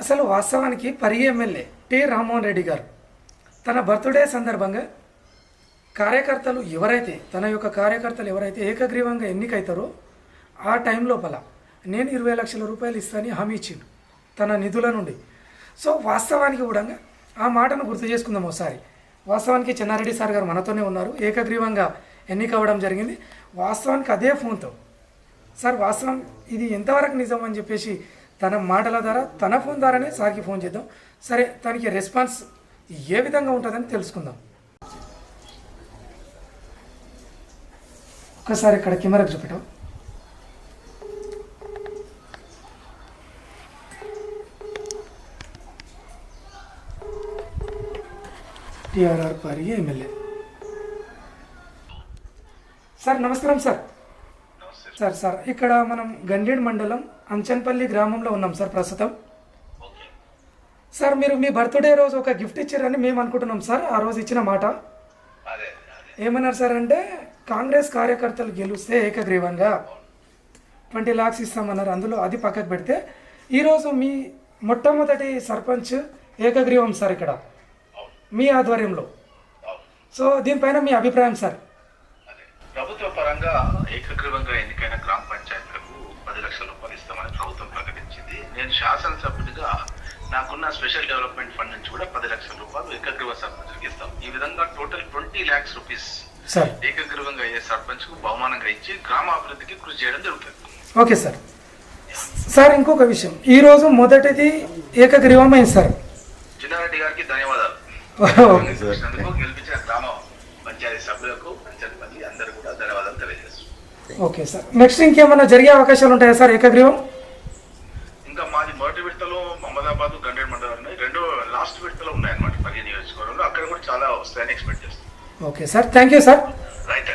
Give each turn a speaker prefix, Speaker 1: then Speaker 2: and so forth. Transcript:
Speaker 1: అసలు వాస్తవానికి పరి ఎమ్మెల్యే టి రామ్మోహన్ రెడ్డి గారు తన బర్త్డే సందర్భంగా కార్యకర్తలు ఎవరైతే తన యొక్క కార్యకర్తలు ఎవరైతే ఏకగ్రీవంగా ఎన్నికైతారో ఆ టైం లోపల నేను 20 లక్షల రూపాయలు ఇస్తానని హామీ ఇచ్చిండు తన నిధుల నుండి. సో వాస్తవానికి కూడా ఆ మాటను గుర్తు చేసుకుందాం ఒకసారి. వాస్తవానికి చెన్నారెడ్డి సార్ గారు మనతోనే ఉన్నారు, ఏకగ్రీవంగా ఎన్నికవ్వడం జరిగింది. వాస్తవానికి అదే ఫోన్తో సార్ వాస్తవం ఇది ఎంతవరకు నిజం అని చెప్పేసి తన మాటల ద్వారా తన ఫోన్ ద్వారానే సార్కి ఫోన్ చేద్దాం. సరే దానికి రెస్పాన్స్ ఏ విధంగా ఉంటుందని తెలుసుకుందాం. ఒకసారి ఇక్కడ కెమెరాకు చూపెట్టాం. టిఆర్ఆర్ పరి ఎమ్మెల్యే సార్ నమస్కారం సార్. సార్ ఇక్కడ మనం గండేడ్ మండలం అంచన్పల్లి గ్రామంలో ఉన్నాం సార్ ప్రస్తుతం. సార్ మీరు మీ బర్త్డే రోజు ఒక గిఫ్ట్ ఇచ్చారని మేము అనుకుంటున్నాం సార్. ఆ రోజు ఇచ్చిన మాట ఏమన్నారు సార్ అంటే కాంగ్రెస్ కార్యకర్తలు గెలిస్తే ఏకగ్రీవంగా 20 lakhs ఇస్తామన్నారు. అందులో అది పక్కకు పెడితే ఈరోజు మీ మొట్టమొదటి సర్పంచ్ ఏకగ్రీవం సార్ ఇక్కడ మీ ఆధ్వర్యంలో. సో దీనిపైన మీ అభిప్రాయం సార్?
Speaker 2: ప్రభుత్వ పరంగా ఏకగ్రీవంగా ఎన్నికైన గ్రామ పంచాయతీలకు 10 లక్షల రూపాయలు ఇస్తామని ప్రభుత్వం ప్రకటించింది. నేను శాసనసభ్యుడిగా నాకున్న స్పెషల్ డెవలప్మెంట్ ఫండ్ నుంచి కూడా 10 లక్షల రూపాయలు ఏకగ్రీవ సర్పంచ్కి ఇస్తాం. ఈ విధంగా టోటల్ 20 lakhs రూపీస్ ఏకగ్రీవంగా అయ్యే సర్పంచ్ కు బహుమానంగా ఇచ్చి గ్రామాభివృద్ధికి కృషి చేయడం జరుగుతుంది.
Speaker 1: Okay sir. సార్ ఇంకొక విషయం, ఈ రోజు మొదటిది ఏకగ్రీవం అయింది సార్.
Speaker 2: చిన్నారెడ్డి గారికి ధన్యవాదాలు. గెలిపించిన గ్రామ పంచాయతీ సభ్యులకు పంచాయతీ అందరూ కూడా ధన్యవాదాలు తెలియజేస్తారు.
Speaker 1: Okay sir. నెక్స్ట్ ఇంకేమైనా జరిగే అవకాశాలు ఉంటాయా సార్ ఏకగ్రీవం?
Speaker 2: ఇంకా మాది మొదటి విడతలో మహమ్మదాబాద్ గండేడ్ మండలం ఉన్నాయి, రెండో లాస్ట్ విడతలో ఉన్నాయన్నమాట 10 నియోజకవర్గంలో. అక్కడ కూడా చాలా వస్తాయని ఎక్స్పెక్ట్ చేస్తాం.
Speaker 1: Okay sir, thank you sir.
Speaker 2: Right.